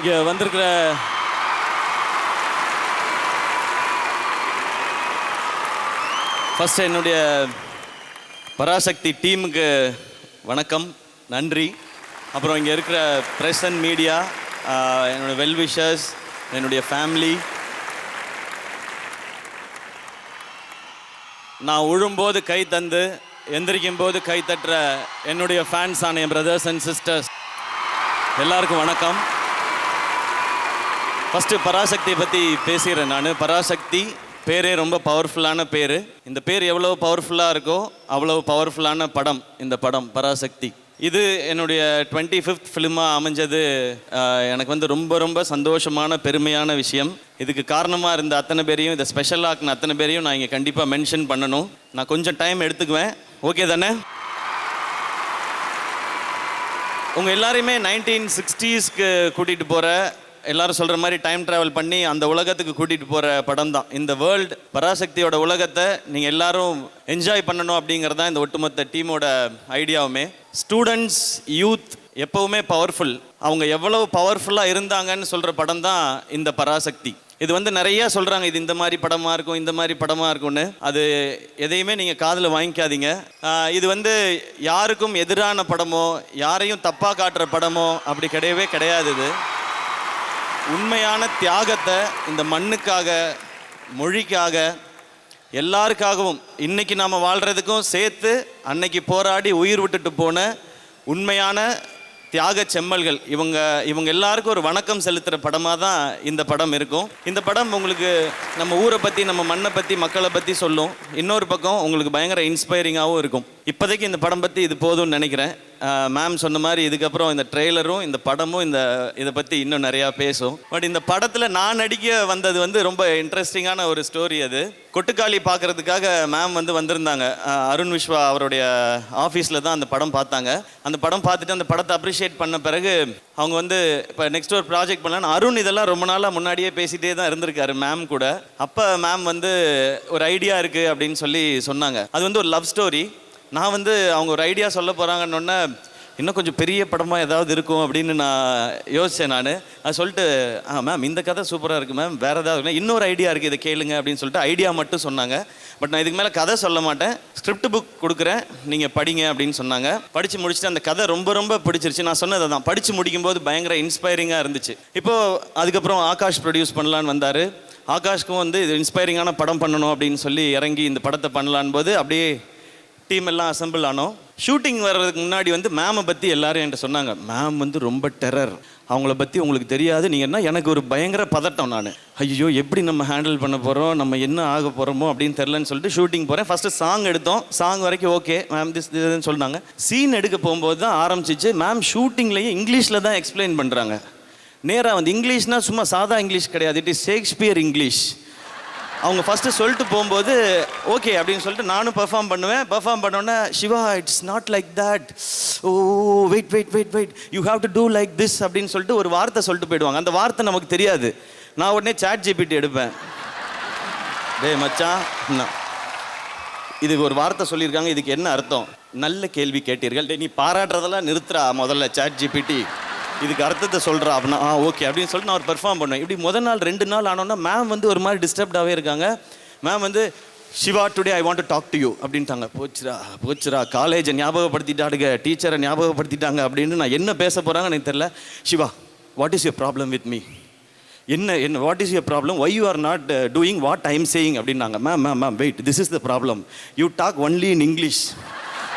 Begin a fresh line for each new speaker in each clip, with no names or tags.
இங்கே வந்திருக்கிற ஃபஸ்ட்டு என்னுடைய பராசக்தி டீமுக்கு வணக்கம், நன்றி. அப்புறம் இங்கே இருக்கிற ப்ரெஸ் அண்ட் மீடியா, என்னுடைய வெல்விஷர்ஸ், என்னுடைய ஃபேமிலி. நான் உழும்போது கை தந்து எந்திரிக்கும் போது கை தட்டுற என்னுடைய ஃபேன்ஸ் ஆன என் பிரதர்ஸ் அண்ட் சிஸ்டர்ஸ் எல்லாருக்கும் வணக்கம். ஃபஸ்ட்டு பராசக்தியை பற்றி பேசுகிறேன் நான். பராசக்தி பேரே ரொம்ப பவர்ஃபுல்லான பேர். இந்த பேர் எவ்வளோ பவர்ஃபுல்லாக இருக்கோ அவ்வளோ பவர்ஃபுல்லான படம் இந்த படம் பராசக்தி. இது என்னுடைய 25th ஃபிலிமாக அமைஞ்சது எனக்கு ரொம்ப ரொம்ப சந்தோஷமான பெருமையான விஷயம். இதுக்கு காரணமாக இருந்த அத்தனை பேரையும், இதை ஸ்பெஷல் ஆக்கின அத்தனை பேரையும் நான் இங்கே கண்டிப்பாக மென்ஷன் பண்ணணும். நான் கொஞ்சம் டைம் எடுத்துக்குவேன், ஓகே தானே? உங்கள் எல்லாரையுமே 1960ஸ்க்கு கூட்டிகிட்டு போகிற, எல்லாரும் சொல்கிற மாதிரி டைம் ட்ராவல் பண்ணி அந்த உலகத்துக்கு கூட்டிகிட்டு போகிற படம் தான் இந்த வேர்ல்டு. பராசக்தியோட உலகத்தை நீங்கள் எல்லாரும் என்ஜாய் பண்ணணும் அப்படிங்கிறது தான் இந்த ஒட்டுமொத்த டீமோட ஐடியாவுமே. ஸ்டூடெண்ட்ஸ், யூத் எப்போவுமே பவர்ஃபுல். அவங்க எவ்வளவு பவர்ஃபுல்லாக இருந்தாங்கன்னு சொல்கிற படம் தான் இந்த பராசக்தி. இது நிறைய சொல்கிறாங்க, இது இந்த மாதிரி படமாக இருக்கும், இந்த மாதிரி படமாக இருக்கும்னு. அது எதையுமே நீங்கள் காதில் வாங்கிக்காதீங்க. இது யாருக்கும் எதிரான படமோ யாரையும் தப்பாக காட்டுற படமோ அப்படி கிடையவே கிடையாது. இது உண்மையான தியாகத்தை இந்த மண்ணுக்காக, மொழிக்காக, எல்லாருக்காகவும் இன்னைக்கு நாம் வாழ்கிறதுக்கும் சேர்த்து அன்னைக்கு போராடி உயிர் விட்டுட்டு போன உண்மையான தியாக செம்மல்கள் இவங்க எல்லாருக்கும் ஒரு வணக்கம் செலுத்துகிற படமாக தான் இந்த படம் இருக்கும். இந்த படம் உங்களுக்கு நம்ம ஊரை பற்றி, நம்ம மண்ணை பற்றி, மக்களை பற்றி சொல்லும். இன்னொரு பக்கம் உங்களுக்கு பயங்கர இன்ஸ்பைரிங்காகவும் இருக்கும். இப்போதைக்கு இந்த படம் பற்றி இது போதும்னு நினைக்கிறேன். மேம் சொன்ன மாதிரி இதுக்கப்புறம் இந்த ட்ரெய்லரும் இந்த படமும் இதை பற்றி இன்னும் நிறையா பேசும். பட் இந்த படத்தில் நான் நடிக்க வந்தது ரொம்ப இன்ட்ரெஸ்டிங்கான ஒரு ஸ்டோரி. அது கொட்டுக்காளி பார்க்குறதுக்காக மேம் வந்திருந்தாங்க. அருண் விஸ்வா அவருடைய ஆஃபீஸில் தான் அந்த படம் பார்த்தாங்க. அந்த படம் பார்த்துட்டு அந்த படத்தை அப்ரிஷியேட் பண்ண பிறகு அவங்க இப்போ நெக்ஸ்ட் ஒரு ப்ராஜெக்ட் பண்ணலான்னு அருண் இதெல்லாம் ரொம்ப நாளாக முன்னாடியே பேசிகிட்டே தான் இருந்திருக்காரு மேம் கூட. அப்போ மேம் ஒரு ஐடியா இருக்குது அப்படின்னு சொல்லி சொன்னாங்க. அது ஒரு லவ் ஸ்டோரி. நான் அவங்க ஒரு ஐடியா சொல்ல போகிறாங்கன்னொன்னே இன்னும் கொஞ்சம் பெரிய படமாக ஏதாவது இருக்கும் அப்படின்னு நான் யோசித்தேன். நான் அது சொல்லிட்டு மேம் இந்த கதை சூப்பராக இருக்குது மேம், வேறு ஏதாவது இன்னொரு ஐடியா இருக்குது, இதை கேளுங்க அப்படின்னு சொல்லிட்டு ஐடியா மட்டும் சொன்னாங்க. பட் நான் இதுக்கு மேலே கதை சொல்ல மாட்டேன், ஸ்கிரிப்ட் புக் கொடுக்குறேன், நீங்கள் படிங்க அப்படின்னு சொன்னாங்க. படித்து முடிச்சுட்டு அந்த கதை ரொம்ப ரொம்ப பிடிச்சிருச்சு. நான் சொன்னதை தான் படித்து முடிக்கும்போது பயங்கர இன்ஸ்பைரிங்காக இருந்துச்சு. இப்போது அதுக்கப்புறம் ஆகாஷ் ப்ரொடியூஸ் பண்ணலான்னு வந்தார். ஆகாஷ்க்கும் இது இன்ஸ்பைரிங்கான படம் பண்ணணும் அப்படின்னு சொல்லி இறங்கி இந்த படத்தை பண்ணலான் போது அப்படியே டீம் எல்லாம் அசம்பிள் ஆனோம். ஷூட்டிங் வர்றதுக்கு முன்னாடி மேமை பற்றி எல்லாரும் என்கிட்ட சொன்னாங்க, மேம் ரொம்ப டெரர், அவங்கள பற்றி உங்களுக்கு தெரியாது. நீங்கள் எனக்கு ஒரு பயங்கர பதட்டம். நான் ஐயோ எப்படி நம்ம ஹேண்டில் பண்ண போகிறோம், நம்ம என்ன ஆக போகிறோமோ அப்படின்னு தெரிலன்னு சொல்லிட்டு ஷூட்டிங் போகிறேன். ஃபஸ்ட்டு சாங் எடுத்தோம். சாங் வரைக்கும் ஓகே மேம், இதுன்னு சொன்னாங்க. சீன் எடுக்க போகும்போது தான் ஆரம்பிச்சிச்சு. மேம் ஷூட்டிங்லேயே இங்கிலீஷில் தான் எக்ஸ்பிளைன் பண்ணுறாங்க. நேராக இங்கிலீஷ்னால் சும்மா சாதா இங்கிலீஷ் கிடையாது, இட் இஸ் ஷேக்ஸ்பியர் இங்கிலீஷ். அவங்க ஃபஸ்ட்டு சொல்லிட்டு போகும்போது ஓகே அப்படின்னு சொல்லிட்டு நானும் பெர்ஃபார்ம் பண்ணுவேன். பெர்ஃபார்ம் பண்ணோன்னே Siva it's not like that, oh wait wait wait wait you have to do like this அப்படின்னு சொல்லிட்டு ஒரு வார்த்தை சொல்லிட்டு போயிடுவாங்க. அந்த வார்த்தை நமக்கு தெரியாது. நான் உடனே சாட் ஜிபிடி எடுப்பேன். டேய் மச்சான், இதுக்கு ஒரு வார்த்தை சொல்லியிருக்காங்க, இதுக்கு என்ன அர்த்தம்? நல்ல கேள்வி கேட்டீர்கள். டே நீ பாராட்டுறதெல்லாம் நிறுத்துறா முதல்ல, சாட் ஜிபிடி இதுக்கு அர்த்தத்தை சொல்கிறா அப்படின்னா ஓகே அப்படின்னு சொல்லிட்டு நான் ஒரு பெர்ஃபார்ம் பண்ணுவேன். இப்படி முதல் நாள் 2 நாள் ஆனோன்னா மேம் ஒரு மாதிரி டிஸ்டர்ப்டாகவே இருக்காங்க. Ma'am Siva today I want to talk to you அப்படின்ட்டாங்க. போச்சுரா காலேஜை ஞாபகப்படுத்திட்டாடுங்க, டீச்சரை ஞாபகப்படுத்திட்டாங்க அப்படின்னு. நான் என்ன பேச போகிறாங்க எனக்கு தெரியல. Siva what is your problem with me, என்ன what is your problem, why you are not doing what I am saying அப்படின்னாங்க. Ma'am wait, this is the problem, you talk only in English,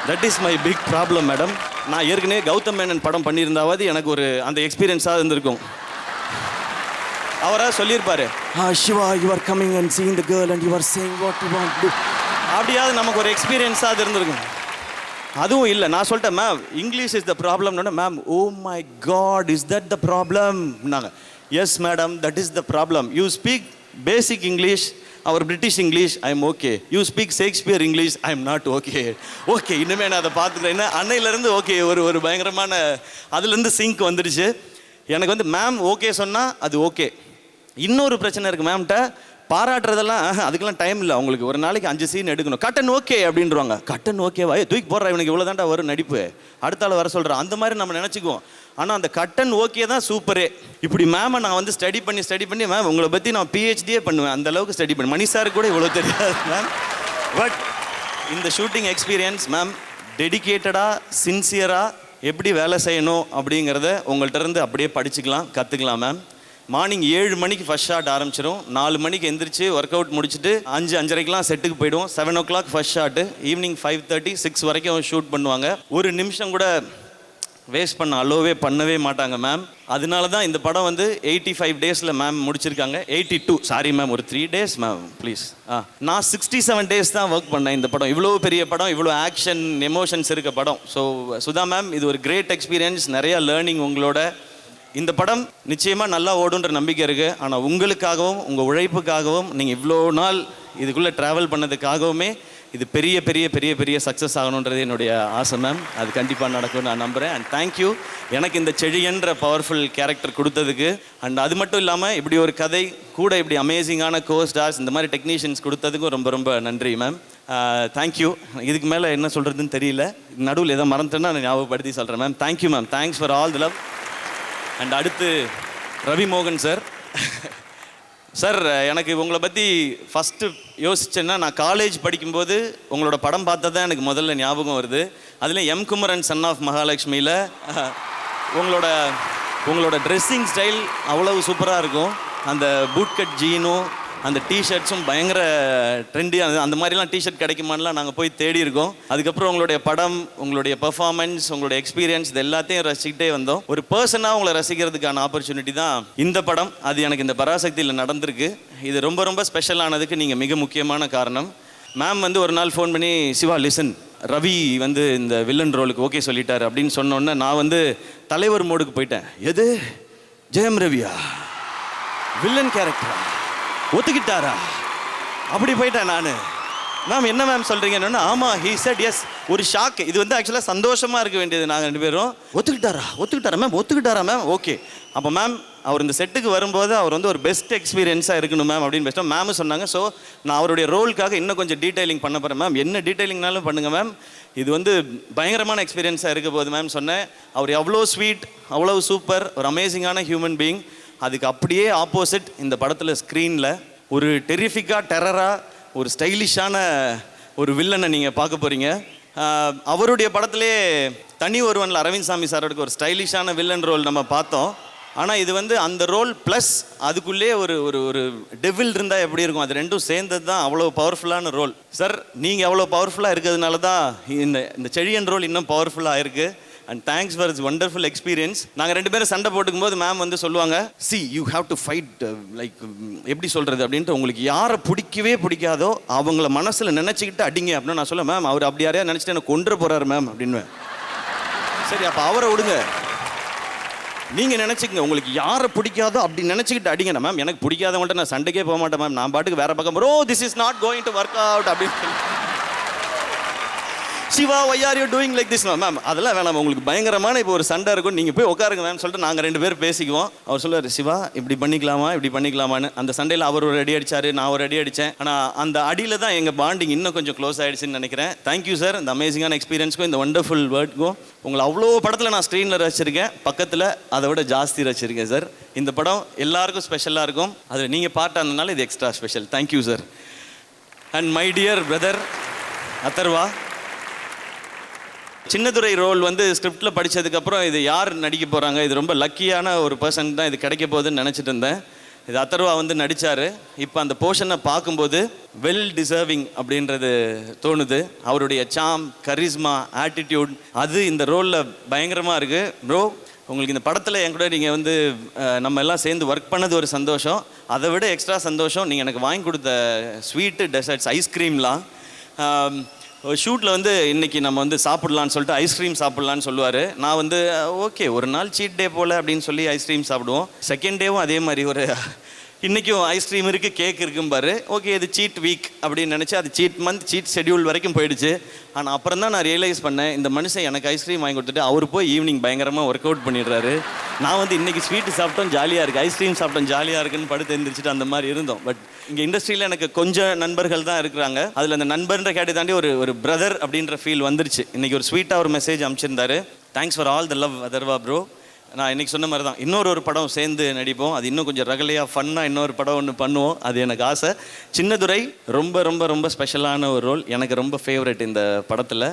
that is my big problem madam. நான் ஏற்கனவே கௌதம் மேனன் படம் பண்ணியிருந்தாவது எனக்கு அந்த எக்ஸ்பீரியன்ஸாக இருந்திருக்கும். அவராக சொல்லியிருப்பாரு, Siva you are coming and seeing the girl and you are saying what you want to, அப்படியாவது நமக்கு ஒரு எக்ஸ்பீரியன்ஸாக அது இருந்திருக்கும். அதுவும் இல்லை. நான் சொல்லிட்டேன் மேம் இங்கிலீஷ் இஸ் த ப்ராப்ளம்னு. Ma'am oh my God is that the problem நாங்கள். Yes madam that is the problem. You speak basic English, or British English, I am okay. You speak Shakespeare English, I am not okay. Okay இனிமேல் நான் அதை பார்த்துக்கிறேன். அன்னையிலேருந்து okay ஒரு பயங்கரமான அதுலேருந்து sink வந்துடுச்சு எனக்கு. மேம் ஓகே சொன்னால் அது ஓகே. இன்னொரு பிரச்சனை இருக்குது மேம்கிட்ட, பாராட்டுறதெல்லாம் அதுக்கெல்லாம் டைம் இல்லை அவங்களுக்கு. ஒரு நாளைக்கு 5 சீன் எடுக்கணும், கட்டன் ஓகே அப்படின்றவாங்க. கட்டன் ஓகேவா, தூக்கி போடுறா இவனுக்கு இவ்வளோ தாண்டா வரும் நடிப்பு, அடுத்த ஆள் வர சொல்கிறான், அந்த மாதிரி நம்ம நினச்சிக்குவோம். ஆனால் அந்த கட்டன் ஓகே தான் சூப்பரே. இப்படி மேமை நான் வந்து ஸ்டடி பண்ணி மேம் உங்களை பற்றி நான் பிஹெச்டியே பண்ணுவேன், அந்த அளவுக்கு ஸ்டடி பண்ணி. மணி சார் கூட இவ்வளோ தெரியாது மேம். பட் இந்த ஷூட்டிங் எக்ஸ்பீரியன்ஸ் மேம், டெடிக்கேட்டடாக சின்சியராக எப்படி வேலை செய்யணும் அப்படிங்கிறத உங்கள்கிட்ட இருந்து அப்படியே படிச்சுக்கலாம், கற்றுக்கலாம் மேம். மார்னிங் 7 மணிக்கு ஃபர்ஸ்ட் ஷாட் ஆரம்பிச்சிடும். 4 மணிக்கு எந்திரிச்சு ஒர்க் அவுட் முடிச்சுட்டு 5:30க்கெலாம் செட்டுக்கு போய்டுவோம். 7 o'clock ஃபர்ஸ்ட் ஷாட்டு, ஈவினிங் 5:30 6 வரைக்கும் ஷூட் பண்ணுவாங்க. ஒரு நிமிஷம் கூட வேஸ்ட் பண்ணவே மாட்டாங்க மேம். அதனால தான் இந்த படம் வந்து 85 டேஸில் மேம் முடிச்சிருக்காங்க. 82 சாரி மேம், ஒரு 3 days மேம் ப்ளீஸ். நான் 67 days தான் ஒர்க் பண்ணேன் இந்த படம். இவ்வளோ பெரிய படம், இவ்வளோ ஆக்ஷன் எமோஷன்ஸ் இருக்க படம். ஸோ சுதா மேம், இது ஒரு கிரேட் எக்ஸ்பீரியன்ஸ், நிறையா லேர்னிங் உங்களோட. இந்த படம் நிச்சயமாக நல்லா ஓடுன்ற நம்பிக்கை இருக்குது. ஆனால் உங்களுக்காகவும் உங்கள் உழைப்புக்காகவும் நீங்கள் இவ்வளோ நாள் இதுக்குள்ளே ட்ராவல் பண்ணதுக்காகவுமே இது பெரிய பெரிய பெரிய பெரிய சக்ஸஸ் ஆகணுன்றது என்னுடைய ஆசை மேம். அது கண்டிப்பாக நடக்கும்னு நான் நம்புகிறேன். அண்ட் தேங்க்யூ எனக்கு இந்த செழியன்ற பவர்ஃபுல் கேரக்டர் கொடுத்ததுக்கு. அண்ட் அது மட்டும் இல்லாமல் இப்படி ஒரு கதை கூட இப்படி அமேசிங்கான கோஸ்டார்ஸ் இந்த மாதிரி டெக்னீஷியன்ஸ் கொடுத்ததுக்கும் ரொம்ப ரொம்ப நன்றி மேம். தேங்க்யூ. இதுக்கு மேலே என்ன சொல்கிறதுன்னு தெரியல, நடுவில் ஏதோ மறந்துட்டேன்னா நான் ஞாபகப்படுத்தி சொல்கிறேன் ma'am. Thank you ma'am, thanks for all the love. And அடுத்து ரவி மோகன் சார். சார், எனக்கு உங்களை பற்றி ஃபஸ்ட்டு யோசிச்சேன்னா, நான் காலேஜ் படிக்கும்போது உங்களோட படம் பார்த்தா தான் எனக்கு முதல்ல ஞாபகம் வருது. அதில் எம் குமரன் சன் ஆஃப் மகாலட்சுமியில் உங்களோட ட்ரெஸ்ஸிங் ஸ்டைல் அவ்வளவு சூப்பராக இருக்கும். அந்த பூட் கட் ஜீனும் அந்த டிஷர்ட்ஸும் பயங்கர ட்ரெண்டியாக, அந்த மாதிரிலாம் டிஷர்ட் கிடைக்குமான்லாம் நாங்கள் போய் தேடி இருக்கோம். அதுக்கப்புறம் உங்களுடைய படம், உங்களுடைய பெர்ஃபார்மன்ஸ், உங்களுடைய எக்ஸ்பீரியன்ஸ், இது எல்லாத்தையும் ரசிக்கிட்டே வந்தோம். ஒரு பர்சனாக உங்களை ரசிக்கிறதுக்கான ஆப்பர்ச்சுனிட்டி தான் இந்த படம். அது எனக்கு இந்த பராசக்தியில் நடந்திருக்கு. இது ரொம்ப ரொம்ப ஸ்பெஷலானதுக்கு நீங்கள் மிக முக்கியமான காரணம். மேம் வந்து ஒரு நாள் ஃபோன் பண்ணி, சிவா லிசன், ரவி வந்து இந்த வில்லன் ரோலுக்கு ஓகே சொல்லிட்டார் அப்படின்னு சொன்னோன்னே நான் வந்து தலைவர் மோடுக்கு போயிட்டேன். எது, ஜெயம் ரவியா வில்லன் கேரக்டரா, ஒத்துக்கிட்டாரா, அப்படி போயிட்டேன் நான். மேம் என்ன மேம் சொல்கிறீங்கன்னு, ஆமாம் ஹீ செட் எஸ். ஒரு ஷாக். இது வந்து ஆக்சுவலாக சந்தோஷமாக இருக்க வேண்டியது. நாங்கள் 2 பேரும் ஒத்துக்கிட்டாரா மேம், ஓகே. அப்போ மேம் அவர் இந்த செட்டுக்கு வரும்போது அவர் வந்து ஒரு பெஸ்ட் எக்ஸ்பீரியன்ஸாக இருக்கணும் மேம் அப்படின்னு பேசிட்டோம். மேம் சொன்னாங்க, ஸோ நான் அவருடைய ரோலுக்காக இன்னும் கொஞ்சம் டீட்டெயிலிங் பண்ண போகிறேன் மேம். என்ன டீட்டெயிலிங்னாலும் பண்ணுங்கள் மேம், இது வந்து பயங்கரமான எக்ஸ்பீரியன்ஸாக இருக்க போகுது மேம் சொன்னேன். அவர் எவ்வளோ ஸ்வீட், அவ்வளோ சூப்பர், ஒரு அமேசிங்கான ஹியூமன் பீயிங். அதுக்கு அப்படியே ஆப்போசிட் இந்த படத்தில் ஸ்க்ரீனில் ஒரு டெரிஃபிக்காக, டெரராக, ஒரு ஸ்டைலிஷான ஒரு வில்லனை நீங்கள் பார்க்க போகிறீங்க. அவருடைய படத்திலே தனி ஒருவனில் அரவிந்த் சாமி சாரோட ஒரு ஸ்டைலிஷான வில்லன் ரோல் நம்ம பார்த்தோம். ஆனால் இது வந்து அந்த ரோல் ப்ளஸ் அதுக்குள்ளே ஒரு ஒரு டெவில் இருந்தால் எப்படி இருக்கும், அது ரெண்டும் சேர்ந்தது தான் அவ்வளோ பவர்ஃபுல்லான ரோல். சார், நீங்கள் அவ்வளோ பவர்ஃபுல்லாக இருக்கிறதுனால தான் இந்த செழியன் ரோல் இன்னும் பவர்ஃபுல்லாக இருக்குது. And thanks for it's wonderful experience. நாங்கள் 2 பேரும் சண்டை போட்டுக்கும் போது மேம் வந்து சொல்லுவாங்க, C you have to fight, like எப்படி சொல்கிறது அப்படின்ட்டு, உங்களுக்கு யாரை பிடிக்காதோ அவங்கள மனசில் நினச்சிக்கிட்டு அடிங்க அப்படின்னு நான் சொல்லுவேன். மேம் அவர் அப்படி யாரையா நினச்சிட்டு எனக்கு கொண்டு போகிறாரு மேம் அப்படின்னு. சரி, அப்போ அவரை விடுங்க, நீங்கள் நினச்சிக்கங்க, உங்களுக்கு யாரை பிடிக்காதோ அப்படி நினச்சிக்கிட்டு அடிங்கண்ணா. மேம் எனக்கு பிடிக்காதவங்கள்ட்ட நான் சண்டைக்கே போக மாட்டேன் மேம், நான் பாட்டுக்கு வேறு பக்கம் bro this is not going to work out அப்படின்னு. Siva why are you doing like this ma'am? அதெல்லாம் வேணாம், உங்களுக்கு பயங்கரமான இப்போ ஒரு சண்டை இருக்கும், நீங்கள் போய் உட்காருங்க மேம் சொல்லிட்டு நாங்கள் 2 பேரும் பேசிக்குவோம். அவர் சொல்லுவார், சிவா இப்படி பண்ணிக்கலாமான்னு. அந்த சண்டையில் அவர் ஒரு அடி அடித்தார், நான் ஒரு அடி அடித்தேன். ஆனால் அந்த அடியில் தான் எங்கள் பாண்டிங் இன்னும் கொஞ்சம் க்ளோஸ் ஆகிடுச்சுன்னு நினைக்கிறேன். தேங்க்யூ சார், இந்த அமேசிங்கான எக்ஸ்பீரியன்ஸ்க்கும் இந்த வண்டர்ஃபுல் வேர்ட்க்கும். உங்களை அவ்வளோ படத்தில் நான் ஸ்க்ரீனில் ரசிச்சிருக்கேன், பக்கத்தில் அதை விட ஜாஸ்தி ரசிச்சிருக்கேன் சார். இந்த படம் எல்லாருக்கும் ஸ்பெஷலாக இருக்கும், அதில் நீங்கள் பார்ட் ஆனதுனால இது extra special. Thank you sir. And my dear brother Atharva, Chinnadurai role வந்து ஸ்கிரிப்டில் படித்ததுக்கப்புறம் இது யார் நடிக்க போகிறாங்க, இது ரொம்ப லக்கியான ஒரு பர்சன் தான் இது கிடைக்க போகுதுன்னு நினச்சிட்டு இருந்தேன். இது அதர்வா வந்து நடித்தார். இப்போ அந்த போர்ஷனை பார்க்கும்போது வெல் டிசர்விங் அப்படின்றது தோணுது. அவருடைய சாம், கரிஸ்மா, ஆட்டிடியூட் அது இந்த ரோலில் பயங்கரமாக இருக்குது. ப்ரோ, உங்களுக்கு இந்த படத்தில் என் கூட நீங்கள் வந்து நம்ம எல்லாம் சேர்ந்து ஒர்க் பண்ணது ஒரு சந்தோஷம். அதை விட எக்ஸ்ட்ரா சந்தோஷம் நீங்கள் எனக்கு வாங்கி கொடுத்த ஸ்வீட்டு, டெசர்ட்ஸ், ஐஸ்கிரீம்லாம். ஷூட்டில் வந்து இன்றைக்கி நம்ம வந்து சாப்பிட்லான்னு சொல்லிட்டு ஐஸ்கிரீம் சாப்பிட்லான்னு சொல்லுவார். நான் வந்து ஓகே ஒரு நாள் சீட் டே போல் அப்படின்னு சொல்லி ஐஸ்கிரீம் சாப்பிடுவோம். செகண்ட் டேவும் அதே மாதிரி ஒரு இன்றைக்கும் ஐஸ்கிரீம் இருக்குது, கேக் இருக்கும் பாரு. ஓகே, இது சீட் வீக் அப்படின்னு நினச்சி அது சீட் மந்த், சீட் ஷெட்யூல் வரைக்கும் போயிடுச்சு. ஆனால் அப்புறம் தான் நான் ரியலைஸ் பண்ணேன், இந்த மனுஷன் எனக்கு ஐஸ்கிரீம் வாங்கி கொடுத்துட்டு அவர் போய் ஈவினிங் பயங்கரமாக ஒர்க் அவுட் பண்ணிடுறாரு. நான் வந்து இன்றைக்கி ஸ்வீட்டு சாப்பிட்டோம் ஜாலியாக இருக்குது, ஐஸ்கிரீம் சாப்பிட்டோம் ஜாலியாக இருக்குன்னு படுத்து எழுந்திரிச்சிட்டு அந்த மாதிரி இருந்தோம். பட் இங்கே இண்டஸ்ட்ரியில் எனக்கு கொஞ்சம் நண்பர்கள் தான் இருக்கிறாங்க. அதில் அந்த நண்பர்ன்ற கேட்டு தாண்டி ஒரு பிரதர் அப்படின்ற ஃபீல் வந்துருச்சு. இன்றைக்கி ஒரு ஸ்வீட்டாக ஒரு மெசேஜ் அனுப்பிச்சிருந்தாரு. Thanks for all the love Atharvaa bro. நான் இன்றைக்கி சொன்ன மாதிரி தான் இன்னொரு படம் சேர்ந்து நடிப்போம். அது இன்னும் கொஞ்சம் ரகலையாக ஃபன்னாக இன்னொரு படம் ஒன்று பண்ணுவோம். அது எனக்கு ஆசை. சின்னதுரை ரொம்ப ரொம்ப ரொம்ப ஸ்பெஷலான ஒரு ரோல், எனக்கு ரொம்ப ஃபேவரட் இந்த படத்தில்.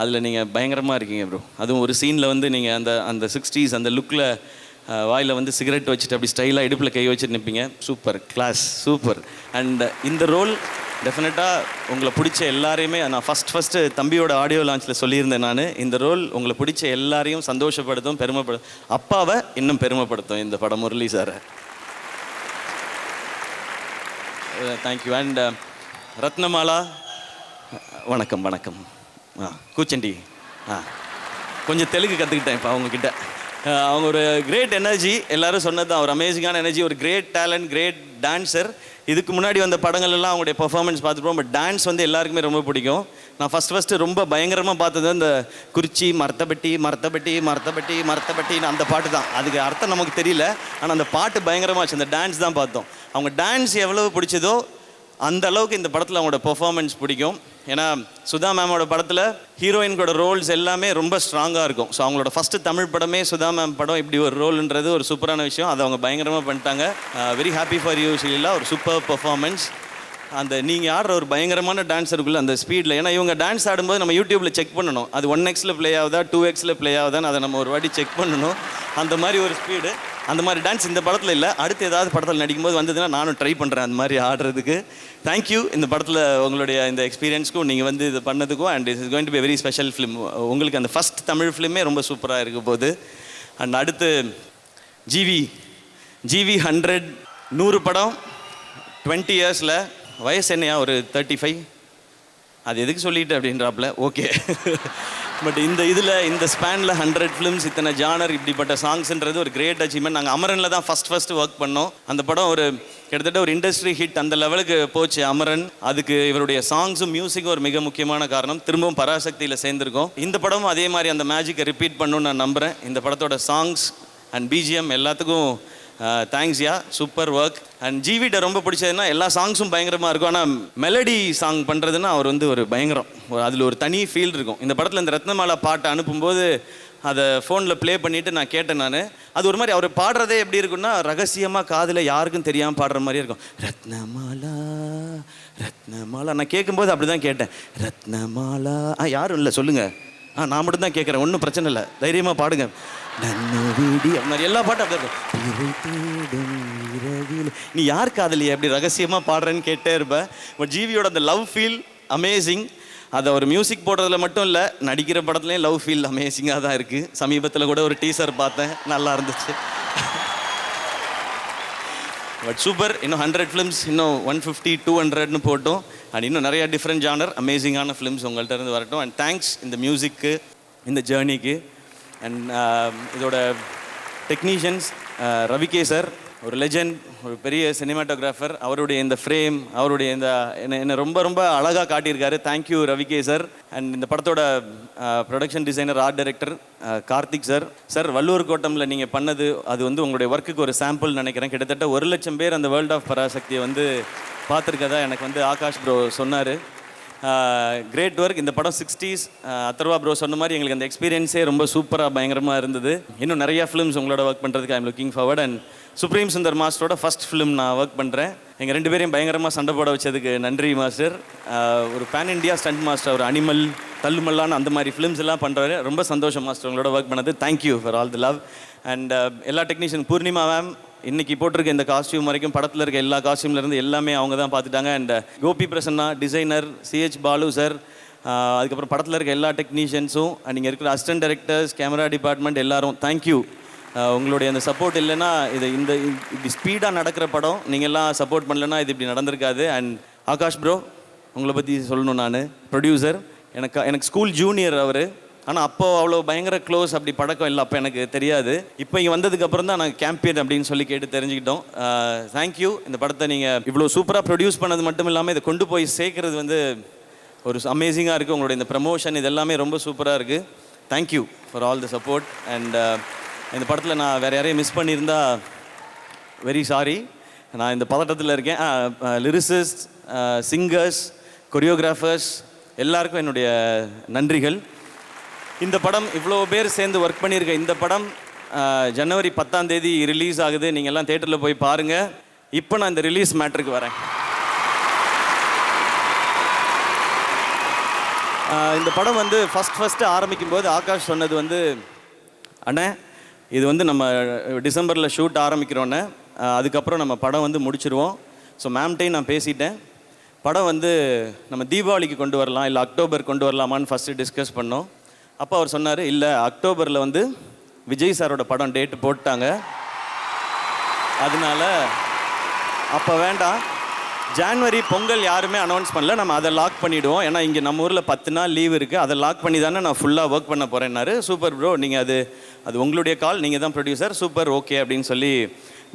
அதில் நீங்கள் பயங்கரமாக இருக்கீங்க ப்ரோ. அதுவும் ஒரு சீனில் வந்து நீங்கள் அந்த 60s அந்த லுக்கில் வாயில் வந்து சிகரெட் வச்சுட்டு அப்படி ஸ்டைலாக இடுப்பில் கை வச்சுட்டு நிற்பீங்க. Super class, super. அண்ட் இந்த ரோல் டெஃபினட்டாக உங்களை பிடிச்ச எல்லாரையுமே, நான் ஃபஸ்ட்டு தம்பியோட ஆடியோ லான்ச்சில் சொல்லியிருந்தேன், நான் இந்த ரோல் உங்களை பிடிச்ச எல்லாரையும் சந்தோஷப்படுத்தும், பெருமைப்படுத்தும். அப்பாவை இன்னும் பெருமைப்படுத்தும் இந்த படம். Murali sir thank you. And Ratnamala வணக்கம். வணக்கம். கூச்சண்டி கொஞ்சம் தெலுங்கு கற்றுக்கிட்டேன் இப்போ அவங்கக்கிட்ட. அவங்க ஒரு கிரேட் எனர்ஜி, எல்லோரும் சொன்னது தான், ஒரு அமேசிங்கான எனர்ஜி, ஒரு கிரேட் டேலண்ட், கிரேட் டான்ஸர். இதுக்கு முன்னாடி வந்த படங்கள் எல்லாம் அவங்களுடைய பெர்ஃபார்மன்ஸ் பார்த்துருப்போம். பட் டான்ஸ் வந்து எல்லாருக்குமே ரொம்ப பிடிக்கும். நான் ஃபஸ்ட்டு ரொம்ப பயங்கரமாக பார்த்தது அந்த குறிச்சி மரத்தப்பட்டின்னு அந்த பாட்டு தான். அதுக்கு அர்த்தம் நமக்கு தெரியல, ஆனால் அந்த பாட்டு பயங்கரமாச்சு. அந்த டான்ஸ் தான் பார்த்தோம். அவங்க டான்ஸ் எவ்வளவு பிடிச்சதோ அந்த அளவுக்கு இந்த படத்தில் அவங்களோட பெர்ஃபார்மன்ஸ் பிடிக்கும். ஏன்னா சுதா மேமோட படத்தில் ஹீரோயின்களோட ரோல்ஸ் எல்லாமே ரொம்ப ஸ்ட்ராங்காக இருக்கும். ஸோ அவங்களோட ஃபஸ்ட்டு தமிழ் படமே சுதா மேம் படம் இப்படி ஒரு ரோல்ன்றது ஒரு சூப்பரான விஷயம். அதை அவங்க பயங்கரமாக பண்ணிட்டாங்க. Very happy for you Sheela. ஒரு சூப்பர் பெர்ஃபார்மன்ஸ். அந்த நீங்கள் ஆடுற ஒரு பயங்கரமான டான்ஸருக்குள்ள அந்த ஸ்பீடில், ஏன்னா இவங்க டான்ஸ் ஆடும்போது நம்ம யூடியூப்பில் செக் பண்ணணும், அது 1xல ப்ளே ஆகுதா 2xல ப்ளே ஆகுதான்னு அதை நம்ம ஒரு வாட்டி செக் பண்ணணும். அந்த மாதிரி ஒரு ஸ்பீடு, அந்த மாதிரி டான்ஸ் இந்த படத்தில் இல்லை. அடுத்து ஏதாவது படத்தில் நடிக்கும்போது வந்ததுன்னா நானும் ட்ரை பண்ணுறேன் அந்த மாதிரி ஆடுறதுக்கு. தேங்க்யூ இந்த படத்தில் உங்களுடைய இந்த எக்ஸ்பீரியன்ஸ்க்கும் நீங்கள் வந்து இது பண்ணதுக்கும். And it is going to be very special film. உங்களுக்கு அந்த ஃபஸ்ட் தமிழ் ஃபிலிமே ரொம்ப சூப்பராக இருக்க போகுது. அண்ட் அடுத்து ஜிவி 100 படம் 20 இயர்ஸில். வயசு என்னையா ஒரு 35? அது எதுக்கு சொல்லிட்டு அப்படின்றாப்புல. ஓகே. பட் இந்த ஸ்பேனில் 100 ஃபிலிம்ஸ், இத்தனை ஜானர், இப்படிப்பட்ட சாங்ஸ்ன்றது ஒரு கிரேட் அச்சீவ்மெண்ட். நாங்கள் அமரனில் தான் ஃபஸ்ட்டு ஒர்க் பண்ணோம். அந்த படம் ஒரு கிட்டத்தட்ட ஒரு இண்டஸ்ட்ரி ஹிட் அந்த லெவலுக்கு போச்சு அமரன். அதுக்கு இவருடைய சாங்ஸும் மியூசிக்கும் ஒரு மிக முக்கியமான காரணம். திரும்பவும் பராசக்தியில் சேர்ந்துருக்கோம். இந்த படமும் அதே மாதிரி அந்த மேஜிக்கை ரிப்பீட் பண்ணணும்னு நான் நம்புகிறேன். இந்த படத்தோட சாங்ஸ் அண்ட் பிஜிஎம் எல்லாத்துக்கும் தேங்க்ஸ் யா, சூப்பர் ஒர்க். அண்ட் ஜிவிட்ட ரொம்ப பிடிச்சதுன்னா எல்லா சாங்ஸும் பயங்கரமாக இருக்கும். ஆனால் மெலடி சாங் பண்ணுறதுன்னா அவர் வந்து ஒரு பயங்கரம், அதில் ஒரு தனி ஃபீல் இருக்கும். இந்த படத்தில் இந்த ரத்னமாலா பாட்டை அனுப்பும்போது அதை ஃபோனில் ப்ளே பண்ணிவிட்டு நான் கேட்டேன். நான் அது ஒரு மாதிரி அவர் பாடுறதே எப்படி இருக்குன்னா, ரகசியமாக காதில் யாருக்கும் தெரியாமல் பாடுற மாதிரி இருக்கும். ரத்னமாலா ரத்னமாலா. நான் கேட்கும்போது அப்படி தான் கேட்டேன். ரத்னமாலா. யாரும் இல்லை சொல்லுங்கள். நான் மட்டும் தான் கேட்குறேன், ஒன்றும் பிரச்சனை இல்லை, தைரியமாக பாடுங்க. நன்னவீடி அது மாதிரி எல்லா பாட்டும் அப்படி இருக்கும். நீ யார் காதலியா அப்படி ரகசியமாக பாடுறேன்னு கேட்டே இருப்பேன். பட் ஜிவியோட அந்த லவ் ஃபீல் அமேசிங். அதை ஒரு மியூசிக் போடுறதுல மட்டும் இல்லை, நடிக்கிற படத்துலேயும் லவ் ஃபீல் அமேசிங்காக தான் இருக்குது. சமீபத்தில் கூட ஒரு டீசர் பார்த்தேன், நல்லா இருந்துச்சு. But super. இன்னும் 100 ஃபிலிம்ஸ், இன்னும் 150, 200ன்னு போட்டோம். அண்ட் இன்னும் நிறையா டிஃப்ரெண்ட் ஜானர் அமேசிங்கான ஃபிலிம்ஸ் உங்கள்கிட்ட இருந்து வரட்டும். அண்ட் தேங்க்ஸ் இந்த மியூசிக்கு, இந்த ஜேர்னிக்கு. அண்ட் இதோட டெக்னீஷியன்ஸ் ரவிகே சார், ஒரு லெஜண்ட், ஒரு பெரிய சினிமாட்டோகிராஃபர். அவருடைய இந்த ஃப்ரேம், அவருடைய இந்த என்னை ரொம்ப ரொம்ப அழகாக காட்டியிருக்காரு. Thank you Ravi K sir. அண்ட் இந்த படத்தோட production designer, art director Karthik sir. Sir Valluvar கோட்டமில் நீங்கள் பண்ணது அது வந்து உங்களுடைய ஒர்க்குக்கு ஒரு சாம்பிள் நினைக்கிறேன். கிட்டத்தட்ட 1,00,000 பேர் அந்த வேர்ல்ட் ஆஃப் பராசக்தியை வந்து பார்த்துருக்கதா எனக்கு வந்து ஆகாஷ் ப்ரோ சொன்னார். Great work. இந்த படம் 60s. அதர்வா ப்ரோ சொன்ன மாதிரி எங்களுக்கு அந்த எக்ஸ்பீரியன்ஸே ரொம்ப சூப்பராக பயங்கரமாக இருந்தது. இன்னும் நிறையா ஃபிலிம்ஸ் உங்களோட ஒர்க் பண்ணுறதுக்கு I'm looking forward. And supreme Sundar மாஸ்டரோட ஃபஸ்ட் ஃபிலிம் நான் ஒர்க் பண்ணுறேன். எங்கள் 2 பேரையும் பயங்கரமாக சண்டை போட வச்சதுக்கு நன்றி மாஸ்டர். ஒரு பேன் இண்டியா ஸ்டண்ட் மாஸ்டர், ஒரு அனிமல், தள்ளுமல்லான்னு அந்த மாதிரி ஃபிலிம்ஸ் எல்லாம் பண்ணுறாரு. ரொம்ப சந்தோஷம் மாஸ்டர் உங்களோட ஒர்க் பண்ணது. Thank you for all the love. And எல்லா டெக்னீஷியன், பூர்ணிமா மேம் இன்றைக்கி போட்டிருக்க இந்த காஸ்டியூம் வரைக்கும் படத்தில் இருக்க எல்லா காஸ்டியூம்லேருந்து எல்லாமே அவங்க தான் பார்த்துட்டாங்க. And Gopi Prasanna designer, CH Balu sir, அதுக்கப்புறம் படத்தில் இருக்க எல்லா டெக்னீஷியன்ஸும், அண்ட் இங்கே இருக்கிற அசிஸ்டன்ட் டைரக்டர்ஸ், கேமரா டிபார்ட்மெண்ட் எல்லாரும் தேங்க்யூ. உங்களுடைய அந்த சப்போர்ட் இல்லைன்னா இப்படி ஸ்பீடாக நடக்கிற படம் நீங்கள் எல்லாம் சப்போர்ட் பண்ணலைன்னா இது இப்படி நடந்திருக்காது. அண்ட் ஆகாஷ் ப்ரோ உங்களை பற்றி சொல்லணும். நான் ப்ரொடியூசர், எனக்கு ஸ்கூல் ஜூனியர் அவர். ஆனால் அப்போது அவ்வளோ பயங்கர க்ளோஸ் அப்படி பழக்கம் இல்லை, அப்போ எனக்கு தெரியாது. இப்போ இங்கே வந்ததுக்கப்புறம் தான் நான் கேம்பியன் அப்படின்னு சொல்லி கேட்டு தெரிஞ்சுக்கிட்டோம். தேங்க்யூ. இந்த படத்தை நீங்கள் இவ்வளோ சூப்பராக ப்ரொடியூஸ் பண்ணது மட்டும் இல்லாமல் இதை கொண்டு போய் சேர்க்குறது வந்து ஒரு அமேசிங்காக இருக்குது. உங்களுடைய இந்த ப்ரமோஷன் இது எல்லாமே ரொம்ப சூப்பராக இருக்குது. Thank you for all the support. And இந்த படத்தில் நான் வேறு யாரையும் மிஸ் பண்ணியிருந்தா வெரி சாரி. நான் இந்த பதட்டத்தில் இருக்கேன். லிரிசிஸ்ட், சிங்கர்ஸ், கொரியோகிராஃபர்ஸ் எல்லாருக்கும் என்னுடைய நன்றிகள். இந்த படம் இவ்வளோ பேர் சேர்ந்து ஒர்க் பண்ணியிருக்க இந்த படம் ஜனவரி 10 ரிலீஸ் ஆகுது. நீங்கள் எல்லாம் தேட்டரில் போய் பாருங்கள். இப்போ நான் இந்த ரிலீஸ் மேட்ருக்கு வரேன். இந்த படம் வந்து ஃபஸ்ட்டு ஆரம்பிக்கும் போது ஆகாஷ் சொன்னது வந்து, அண்ணே இது வந்து நம்ம டிசம்பரில் ஷூட் ஆரம்பிக்கிறோன்னே, அதுக்கப்புறம் நம்ம படம் வந்து முடிச்சிருவோம். ஸோ மேம்கிட்டையும் நான் பேசிட்டேன். படம் வந்து நம்ம தீபாவளிக்கு கொண்டு வரலாம் இல்லை அக்டோபர் கொண்டு வரலாமான்னு ஃபஸ்ட்டு டிஸ்கஸ் பண்ணோம். அப்போ அவர் சொன்னார், இல்லை அக்டோபரில் வந்து விஜய் சாரோட படம் டேட்டு போட்டாங்க, அதனால அப்போ வேண்டாம். ஜான்வரி பொங்கல் யாருமே அனௌன்ஸ் பண்ணல, நம்ம அதை லாக் பண்ணிவிடுவோம். ஏன்னா இங்கே நம்ம ஊரில் 10 நாள் லீவ் இருக்குது, அதை லாக் பண்ணி தானே நான் ஃபுல்லாக ஒர்க் பண்ண போகிறேன்னாரு. சூப்பர் ப்ரோ, நீங்கள் அது உங்களுடைய கால், நீங்கள் தான் ப்ரொடியூசர், சூப்பர் ஓகே அப்படின்னு சொல்லி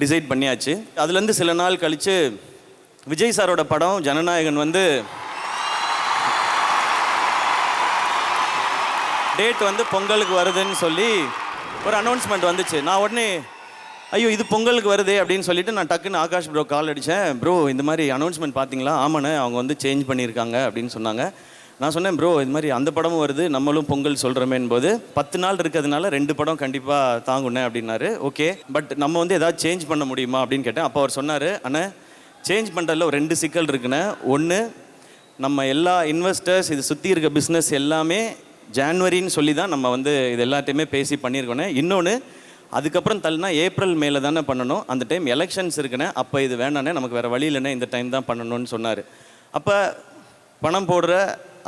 டிசைட் பண்ணியாச்சு. அதுலேருந்து சில நாள் கழித்து விஜய் சாரோட படம் ஜனநாயகன் வந்து டேட் வந்து பொங்கலுக்கு வருதுன்னு சொல்லி ஒரு அனௌன்ஸ்மெண்ட் வந்துச்சு. நான் உடனே ஐயோ இது பொங்கலுக்கு வருதே அப்படின்னு சொல்லிட்டு நான் டக்குன்னு ஆகாஷ் ப்ரோ கால் அடித்தேன். ப்ரோ இந்த மாதிரி அனௌன்ஸ்மெண்ட் பார்த்தீங்களா? ஆமாண்ணே, அவங்க வந்து சேஞ்ச் பண்ணியிருக்காங்க அப்படின்னு சொன்னாங்க. நான் சொன்னேன், ப்ரோ இது மாதிரி அந்த படமும் வருது, நம்மளும் பொங்கல் சொல்கிறோமேன் போது 10 நாள் இருக்கிறதுனால 2 படம் கண்டிப்பாக தாங்குண்ணே அப்படின்னாரு. ஓகே, பட் நம்ம வந்து ஏதாவது சேஞ்ச் பண்ண முடியுமா அப்படின்னு கேட்டேன். அப்போ அவர் சொன்னார், அண்ணே சேஞ்ச் பண்ணுறதுல ஒரு 2 சிக்கல் இருக்குண்ணே. ஒன்று, நம்ம எல்லா இன்வெஸ்டர்ஸ் இது சுற்றி இருக்க பிஸ்னஸ் எல்லாமே ஜான்வரின்னு சொல்லி தான் நம்ம வந்து இது எல்லாத்தையுமே பேசி பண்ணியிருக்கோண்ணே. இன்னொன்று, அதுக்கப்புறம் தள்ளினா ஏப்ரல் மேலே தானே பண்ணணும், அந்த டைம் எலெக்ஷன்ஸ் இருக்குண்ணே, அப்போ இது வேணாண்ணே, நமக்கு வேறு வழி இல்லைண்ணே, இந்த டைம் தான் பண்ணணும்னு சொன்னார். அப்போ பணம் போடுற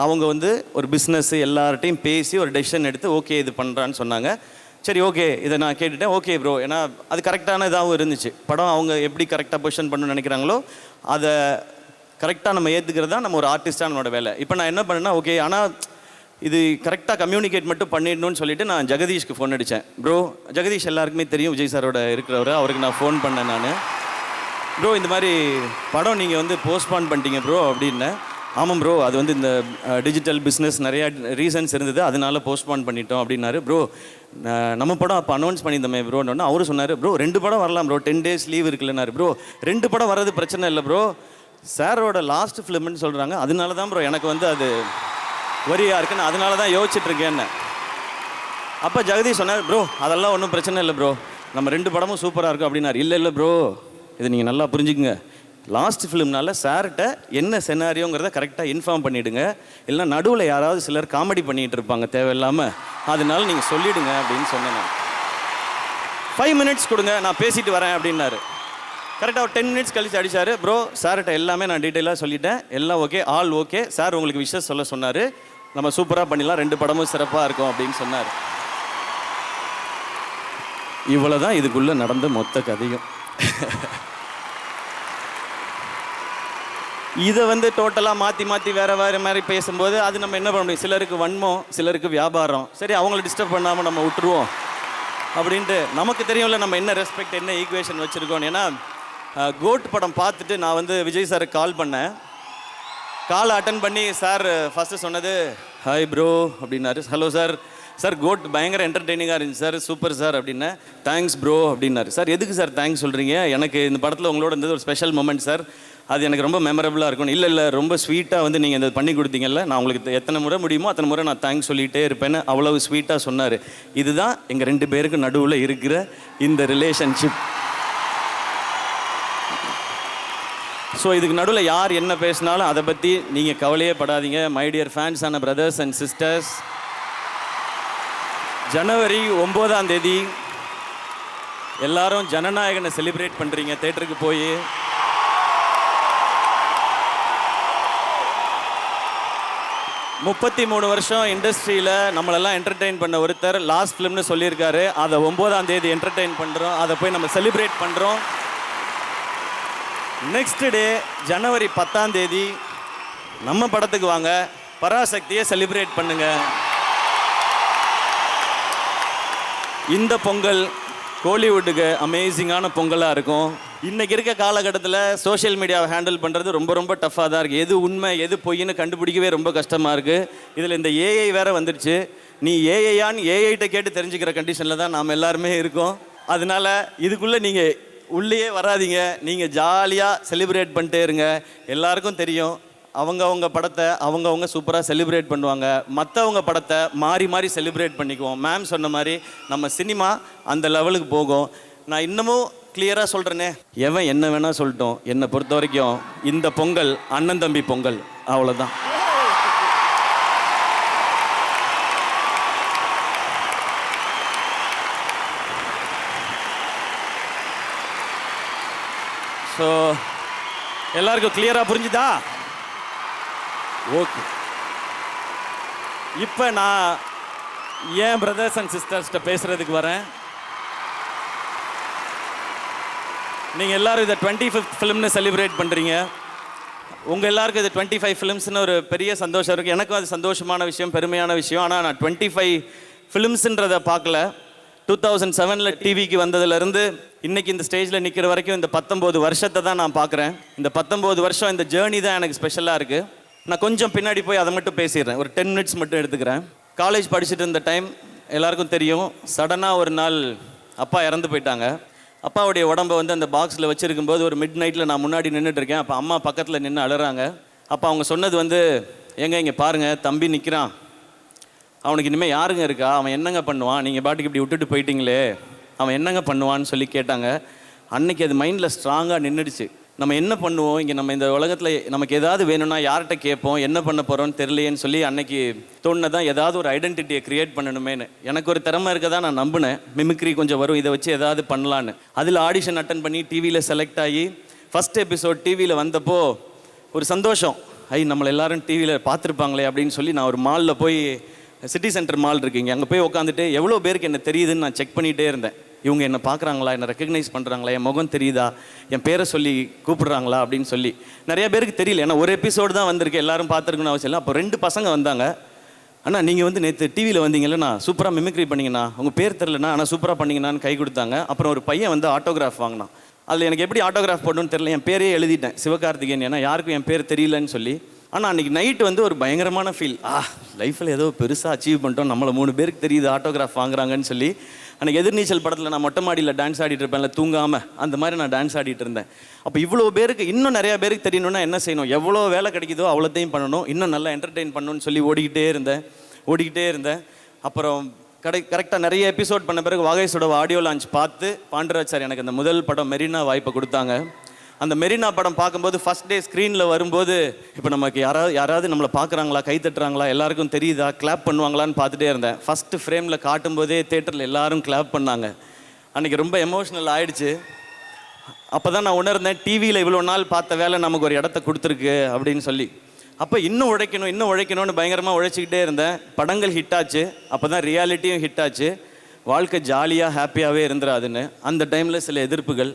அவங்க வந்து ஒரு பிஸ்னஸ்ஸு எல்லார்ட்டையும் பேசி ஒரு டெசிஷன் எடுத்து ஓகே இது பண்ணுறான்னு சொன்னாங்க. சரி ஓகே, இதை நான் கேட்டுட்டேன். ஓகே ப்ரோ, ஏன்னா அது கரெக்டான இதாகவும் இருந்துச்சு. படம் அவங்க எப்படி கரெக்டாக பொசிஷன் பண்ணணும்னு நினைக்கிறாங்களோ அதை கரெக்டாக நம்ம ஏற்றுக்கிறது தான் நம்ம ஒரு ஆர்டிஸ்டாக நம்மளோட வேலை. இப்போ நான் என்ன பண்ணேன்னா, ஓகே ஆனால் இது கரெக்டாக கம்யூனிகேட் மட்டும் பண்ணிடணும்னு சொல்லிட்டு நான் ஜெகதீஷ்க்கு ஃபோன் அடித்தேன். ப்ரோ, ஜெகதீஷ் எல்லாருக்குமே தெரியும், விஜய் சாரோட இருக்கிறவர், அவருக்கு நான் ஃபோன் பண்ணேன். நான் ப்ரோ இந்த மாதிரி படம் நீங்கள் வந்து போஸ்ட்பான் பண்ணிட்டீங்க ப்ரோ அப்படின்னேன். ஆமாம் ப்ரோ, அது வந்து இந்த டிஜிட்டல் பிஸ்னஸ் நிறையா ரீசன்ஸ் இருந்தது, அதனால போஸ்ட்பான் பண்ணிட்டோம் அப்படின்னாரு. ப்ரோ நம்ம படம் அப்போ அனௌன்ஸ் பண்ணியிருந்தோமே ப்ரோன்னு அவரும் சொன்னார், ப்ரோ 2 படம் வரலாம் ப்ரோ, 10 days லீவ் இருக்குல்லனாரு. ப்ரோ 2 படம் வர்றது பிரச்சனை இல்லை ப்ரோ, சாரோட லாஸ்ட் ஃபிலிம்னு சொல்கிறாங்க, அதனால தான் ப்ரோ எனக்கு வந்து அது வரியாக இருக்குன்னு அதனால தான் யோசிச்சுட்ருக்கேன்னு. அப்போ ஜெகதீஷ் சொன்னார், ப்ரோ அதெல்லாம் ஒன்றும் பிரச்சனை இல்லை ப்ரோ, நம்ம 2 படமும் சூப்பராக இருக்கும் அப்படின்னாரு. இல்லை ப்ரோ, இது நீங்கள் நல்லா புரிஞ்சுக்குங்க, லாஸ்ட் ஃபிலிம்னால சார்கிட்ட என்ன செனாரியோங்கிறத கரெக்டாக இன்ஃபார்ம் பண்ணிவிடுங்க, இல்லைனா நடுவில் யாராவது சிலர் காமெடி பண்ணிகிட்டு இருப்பாங்க தேவையில்லாமல், அதனால நீங்கள் சொல்லிவிடுங்க அப்படின்னு சொன்னேன். நான் 5 minutes கொடுங்க, நான் பேசிட்டு வரேன் அப்படின்னாரு. கரெக்டாக ஒரு 10 minutes கழிச்சு அடித்தார். ப்ரோ சார்கிட்ட எல்லாமே நான் டீட்டெயிலாக சொல்லிட்டேன், எல்லாம் ஓகே, ஆல் ஓகே, சார் உங்களுக்கு விஷயம் சொல்ல சொன்னார், நம்ம சூப்பராக பண்ணிடலாம், 2 படமும் சிறப்பாக இருக்கும் அப்படின்னு சொன்னார். இவ்வளோ தான் இதுக்குள்ளே நடந்த மொத்த கதையும். இதை வந்து டோட்டலாக மாற்றி வேறு மாதிரி பேசும்போது அது நம்ம என்ன பண்ண முடியும், சிலருக்கு வன்மம், சிலருக்கு வியாபாரம், சரி அவங்கள டிஸ்டர்ப் பண்ணாமல் நம்ம விட்டுருவோம் அப்படின்ட்டு நமக்கு தெரியும்ல நம்ம என்ன ரெஸ்பெக்ட் என்ன ஈக்குவேஷன் வச்சுருக்கோம். ஏன்னா கோட் படம் பார்த்துட்டு நான் வந்து விஜய் சாருக்கு கால் பண்ணேன். காலை அட்டன் பண்ணி சார் ஃபஸ்ட்டு சொன்னது ஹாய் ப்ரோ அப்படின்னாரு. ஹலோ சார், சார் கோட் பயங்கர என்டர்டெய்னிங்காக இருந்துச்சு சார், சூப்பர் சார் அப்படின்னேன். தேங்க்ஸ் ப்ரோ அப்படின்னாரு. சார் எதுக்கு சார் தேங்க்ஸ் சொல்கிறீங்க, எனக்கு இந்த படத்தில் உங்களோட இருந்தது ஒரு ஸ்பெஷல் மொமெண்ட் சார், அது எனக்கு ரொம்ப மெமரபுளாக இருக்கும். இல்லை ரொம்ப ஸ்வீட்டாக வந்து நீங்கள் இந்த பண்ணி கொடுத்தீங்கல்ல, நான் உங்களுக்கு எத்தனை முறை முடியுமோ அத்தனை முறை நான் தேங்க்ஸ் சொல்லிகிட்டே இருப்பேன்னு அவ்வளவு ஸ்வீட்டாக சொன்னார். இதுதான் எங்கள் 2 பேருக்கு நடுவில் இருக்கிற இந்த ரிலேஷன்ஷிப். ஸோ இதுக்கு நடுவில் யார் என்ன பேசினாலும் அதை பற்றி நீங்கள் கவலையே படாதீங்க. மை டியர் ஃபேன்ஸ் ஆன பிரதர்ஸ் அண்ட் சிஸ்டர்ஸ், ஜனவரி 9 எல்லாரும் ஜனநாயகனை செலிப்ரேட் பண்ணுறீங்க தேட்டருக்கு போய். முப்பத்தி 3 வருஷம் இண்டஸ்ட்ரியில் நம்மளெல்லாம் என்டர்டெயின் பண்ண ஒருத்தர் லாஸ்ட் ஃபிலிம்னு சொல்லியிருக்காரு, அதை 9 என்டர்டெயின் பண்ணுறோம், அதை போய் நம்ம செலிப்ரேட் பண்ணுறோம். நெக்ஸ்ட் டே ஜனவரி 10 நம்ம படத்துக்கு வாங்க, பராசக்தியை செலிப்ரேட் பண்ணுங்க. இந்த பொங்கல் கோலிவுட்டுக்கு அமேசிங்கான பொங்கலாக இருக்கும். இன்றைக்கி இருக்க காலகட்டத்தில் சோஷியல் மீடியாவை ஹேண்டில் பண்ணுறது ரொம்ப ரொம்ப டஃப்பாக தான் இருக்குது. எது உண்மை எது பொய்ன்னு கண்டுபிடிக்கவே ரொம்ப கஷ்டமாக இருக்குது. இதில் இந்த ஏஐ வேறு வந்துடுச்சு. நீ ஏஐயான்னு ஏஐட்ட கேட்டு தெரிஞ்சுக்கிற கண்டிஷனில் தான் நாம் எல்லாருமே இருக்கோம். அதனால் இதுக்குள்ளே நீங்கள் உள்ளேயே வராதிங்க. நீங்கள் ஜாலியாக செலிப்ரேட் பண்ணிட்டே இருங்க. எல்லாருக்கும் தெரியும் அவங்கவுங்க படத்தை அவங்கவுங்க சூப்பராக செலிப்ரேட் பண்ணுவாங்க. மற்றவங்க படத்தை மாறி மாறி செலிப்ரேட் பண்ணிக்குவோம். மேம் சொன்ன மாதிரி நம்ம சினிமா அந்த லெவலுக்கு போகும். நான் இன்னமும் கிளியராக சொல்கிறேனே, எவன் என்ன வேணால் சொல்லட்டும், என்னை பொறுத்த வரைக்கும் இந்த பொங்கல் அண்ணன் தம்பி பொங்கல், அவ்வளோதான். ஸோ எல்லாருக்கும் கிளியராக புரிஞ்சுதா? ஓகே. இப்போ நான் ஏன் பிரதர்ஸ் அண்ட் சிஸ்டர்ஸ்கிட்ட பேசுகிறதுக்கு வரேன். நீங்கள் எல்லோரும் இதை 25th ஃபிலிம்னு செலிப்ரேட் பண்ணுறீங்க. உங்கள் எல்லாருக்கும் இது 25 ஃபிலிம்ஸ்னு ஒரு பெரிய சந்தோஷம் இருக்குது. எனக்கும் அது சந்தோஷமான விஷயம், பெருமையான விஷயம். ஆனால் நான் 25 ஃபிலிம்ஸுன்றதை பார்க்கல. 2007 டிவிக்கு வந்ததுலேருந்து இன்றைக்கி இந்த ஸ்டேஜில் நிற்கிற வரைக்கும் இந்த 19 வருஷத்தை தான் நான் பார்க்குறேன். இந்த 19 வருஷம் இந்த ஜேர்னி தான் எனக்கு ஸ்பெஷலாக இருக்குது. நான் கொஞ்சம் பின்னாடி போய் அதை மட்டும் பேசிடுறேன். ஒரு 10 மினிட்ஸ் மட்டும் எடுத்துக்கிறேன். காலேஜ் படிச்சுட்டு இருந்த டைம் எல்லாருக்கும் தெரியும். சடனாக ஒரு நாள் அப்பா இறந்து போயிட்டாங்க. அப்பாவுடைய உடம்பை வந்து அந்த பாக்ஸில் வச்சுருக்கும்போது ஒரு மிட் நைட்டில் நான் முன்னாடி நின்றுட்டுருக்கேன். அப்போ அம்மா பக்கத்தில் நின்று அழுறாங்க. அப்போ அவங்க சொன்னது வந்து, ஏங்க இங்கே பாருங்கள், தம்பி நிற்கிறான், அவனுக்கு இனிமேல் யாருங்க இருக்கா, அவன் என்னங்க பண்ணுவான், நீங்கள் பாட்டுக்கு இப்படி விட்டுட்டு போயிட்டீங்களே, அவன் என்னங்க பண்ணுவான்னு சொல்லி கேட்டாங்க. அன்னைக்கு அது மைண்டில் ஸ்ட்ராங்காக நின்றுடுச்சு. நம்ம என்ன பண்ணுவோம் இங்கே, நம்ம இந்த உலகத்தில் நமக்கு ஏதாவது வேணும்னா யார்கிட்ட கேட்போம், என்ன பண்ண போகிறோன்னு தெரியலையேன்னு சொல்லி அன்னைக்கு தோணுதான் ஏதாவது ஒரு ஐடென்டிட்டியை க்ரியேட் பண்ணணுமேனு. எனக்கு ஒரு திறமை இருக்கதான் நான் நம்பினேன். மிமிக்ரி கொஞ்சம் வரும், இதை வச்சு ஏதாவது பண்ணலான்னு. அதில் ஆடிஷன் அட்டன் பண்ணி டிவியில் செலக்ட் ஆகி ஃபஸ்ட் எபிசோட் டிவியில் வந்தப்போ ஒரு சந்தோஷம். நம்மளை எல்லாரும் டிவியில் பார்த்துருப்பாங்களே அப்படின்னு சொல்லி நான் ஒரு மாலில் போய், சிட்டி சென்டர் மால் இருக்குங்க, அங்கே போய் உட்காந்துட்டு எவ்வளோ பேருக்கு என்ன தெரியுதுன்னு நான் செக் பண்ணிகிட்டே இருந்தேன். இவங்க என்ன பார்க்குறாங்களா, என்ன ரெக்கக்னைஸ் பண்ணுறாங்களா, என் முகம் தெரியுதா, என் பேரை சொல்லி கூப்பிடுறாங்களா அப்படின்னு சொல்லி. நிறைய பேருக்கு தெரியல, ஏன்னா ஒரு எபிசோடு தான் வந்திருக்கு, எல்லாரும் பார்த்துருக்குன்னு அவசியம் இல்லை. அப்போ 2 பசங்க வந்தாங்க. அண்ணா நீங்கள் வந்து நேற்று டிவியில் வந்தீங்களா, சூப்பராக மிமிக்ரி பண்ணிங்கண்ணா, உங்கள் பேர் தெரிலண்ணா, ஆனால் சூப்பராக பண்ணிங்கண்ணான்னு கை கொடுத்தாங்க. அப்புறம் ஒரு பையன் வந்து ஆட்டோகிராஃப் வாங்கினான். அதில் எனக்கு எப்படி ஆட்டோகிராஃப் போடணும்னு தெரியல, என் பேரே எழுதிட்டேன், சிவகார்த்திகேயன், ஏன்னா யாருக்கும் என் பேர் தெரியலன்னு சொல்லி. ஆனால் அன்றைக்கி நைட்டு வந்து ஒரு பயங்கரமான ஃபீல். லைஃப்பில் ஏதோ பெருசாக அச்சீவ் பண்ணிட்டோம், நம்மளை 3 பேருக்கு தெரியுது ஆட்டோகிராஃப் வாங்குறாங்கன்னு சொல்லி. அன்றைக்கி எதிர்நீச்சல் படத்தில் நான் மொட்டை மாடியில் டான்ஸ் ஆடிட்டு இருப்பேன்ல, தூங்காமல், அந்த மாதிரி நான் டான்ஸ் ஆடிட்டு இருந்தேன். அப்போ இவ்வளோ பேருக்கு, இன்னும் நிறையா பேருக்கு தெரியணும்னா என்ன செய்யணும், எவ்வளோ வேலை கிடைக்குதோ அவ்வளோத்தையும் பண்ணணும், இன்னும் நல்லா என்டர்டெயின் பண்ணணும்னு சொல்லி ஓடிக்கிட்டே இருந்தேன். அப்புறம் கரெக்டாக நிறைய எபிசோட் பண்ண பிறகு வாகைஸோட ஆடியோ லான்ச் பார்த்து பாண்டராஜ் சார் எனக்கு அந்த முதல் படம் மெரினா வாய்ப்பை கொடுத்தாங்க. அந்த மெரினா படம் பார்க்கும்போது ஃபஸ்ட் டே ஸ்க்ரீனில் வரும்போது, இப்போ நமக்கு யாராவது நம்மளை பார்க்குறாங்களா, கை தட்டுறாங்களா, எல்லாருக்கும் தெரியுதா, கிளாப் பண்ணுவாங்களான்னு பார்த்துட்டே இருந்தேன். ஃபஸ்ட்டு ஃப்ரேமில் காட்டும்போதே தேட்டரில் எல்லாரும் கிளாப் பண்ணாங்க. அன்றைக்கி ரொம்ப எமோஷ்னல் ஆகிடுச்சு. அப்போ தான் நான் உணர்ந்தேன், டிவியில் இவ்வளோ நாள் பார்த்த வேலை நமக்கு ஒரு இடத்த கொடுத்துருக்கு அப்படின்னு சொல்லி. அப்போ இன்னும் உழைக்கணும்னு பயங்கரமாக உழைச்சிக்கிட்டே இருந்தேன். படங்கள் ஹிட் ஆச்சு. அப்போ தான் ரியாலிட்டியும் ஹிட் ஆச்சு. வாழ்க்கை ஜாலியாக ஹாப்பியாகவே இருந்துடாதுன்னு. அந்த டைமில் சில எதிர்ப்புகள்,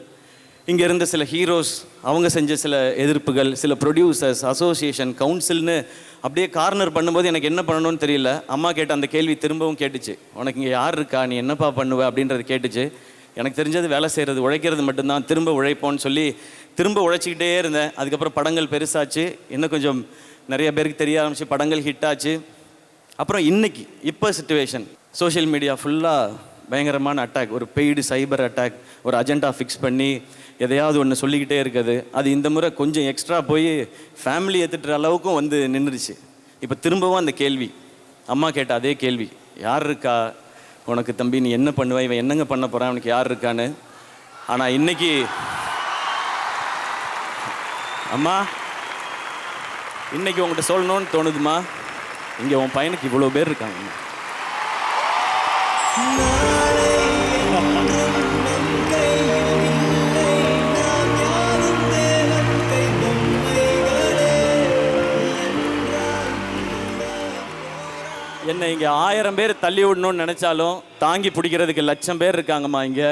இங்கே இருந்த சில ஹீரோஸ் அவங்க செஞ்ச சில எதிர்ப்புகள், சில ப்ரொடியூசர்ஸ், அசோசியேஷன், கவுன்சில்னு அப்படியே கார்னர் பண்ணும்போது எனக்கு என்ன பண்ணணும்னு தெரியல. அம்மா கேட்ட அந்த கேள்வி திரும்பவும் கேட்டுச்சு, உனக்கு இங்கே யார் இருக்கா, நீ என்னப்பா பண்ணுவ அப்படின்றது கேட்டுச்சு. எனக்கு தெரிஞ்சது வேலை செய்கிறது, உழைக்கிறது மட்டும்தான், திரும்ப உழைப்போன்னு சொல்லி திரும்ப உழைச்சிக்கிட்டே இருந்தேன். அதுக்கப்புறம் படங்கள் பெருசாச்சு, இன்னும் கொஞ்சம் நிறைய பேருக்கு தெரிய ஆரம்பிச்சு, படங்கள் ஹிட் ஆச்சு. அப்புறம் இப்போ சிச்சுவேஷன், சோஷியல் மீடியா ஃபுல்லாக பயங்கரமான அட்டாக், ஒரு பெய்டு சைபர் அட்டாக், ஒரு அஜெண்டா ஃபிக்ஸ் பண்ணி எதையாவது ஒன்று சொல்லிக்கிட்டே இருக்குது. அது இந்த முறை கொஞ்சம் எக்ஸ்ட்ரா போய் ஃபேமிலி ஏற்றுட்டுற அளவுக்கும் வந்து நின்றுச்சு. இப்போ திரும்பவும் அந்த கேள்வி, அம்மா கேட்ட அதே கேள்வி, யார் இருக்கா உனக்கு தம்பி, நீ என்ன பண்ணுவ, இவன் என்னங்க பண்ண போகிறான், அவனுக்கு யார் இருக்கான்னு. ஆனால் இன்னைக்கு அம்மா, இன்னைக்கு உங்கள்கிட்ட சொல்லணும்னு தோணுதுமா, இங்கே உன் பையனுக்கு இவ்வளோ பேர் இருக்காங்க. என்னை இங்கே 1000 பேர் தள்ளி விடணும்னு நினச்சாலும் தாங்கி பிடிக்கிறதுக்கு 1,00,000 பேர் இருக்காங்கம்மா இங்கே.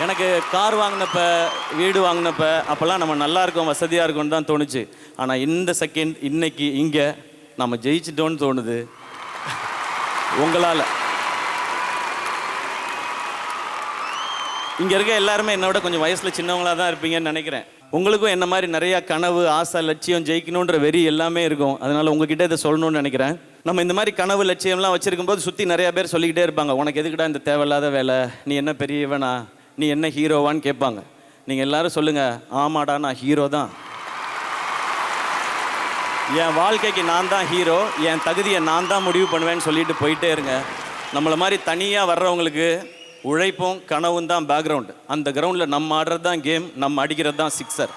எனக்கு கார் வாங்கினப்ப, வீடு வாங்கினப்ப அப்போல்லாம் நம்ம நல்லா இருக்கோம், வசதியாக இருக்கோம்னு தான் தோணுச்சு. ஆனால் இந்த செகண்ட், இன்னைக்கு இங்கே நம்ம ஜெயிச்சிட்டோன்னு தோணுது. உங்களால். இங்கே இருக்க எல்லாருமே என்னோட கொஞ்சம் வயசில் சின்னவங்களாக தான் இருப்பீங்கன்னு நினைக்கிறேன். உங்களுக்கும் என்ன மாதிரி நிறையா கனவு, ஆசை, லட்சியம், ஜெயிக்கணுன்ற வெறி எல்லாமே இருக்கும். அதனால் உங்ககிட்ட இதை சொல்லணும்னு நினைக்கிறேன். நம்ம இந்த மாதிரி கனவு, லட்சியம்லாம் வச்சுருக்கும் போது சுற்றி நிறையா பேர் சொல்லிக்கிட்டே இருப்பாங்க, உனக்கு எதுக்குடா இந்த தேவையில்லாத வேலை, நீ என்ன பெரியவனா, நீ என்ன ஹீரோவான்னு கேட்பாங்க. நீங்கள் எல்லாரும் சொல்லுங்கள், ஆமாடா நான் ஹீரோ தான், என் வாழ்க்கைக்கு நான் தான் ஹீரோ, என் தகுதியை நான் தான் முடிவு பண்ணுவேன்னு சொல்லிட்டு போயிட்டே இருங்க. நம்மளை மாதிரி தனியாக வர்றவங்களுக்கு உழைப்பும் கனவும் தான் பேக்ரவுண்டு. அந்த கிரவுண்டில் நம்ம ஆடுறது தான் கேம், நம்ம அடிக்கிறது தான் சிக்ஸர்.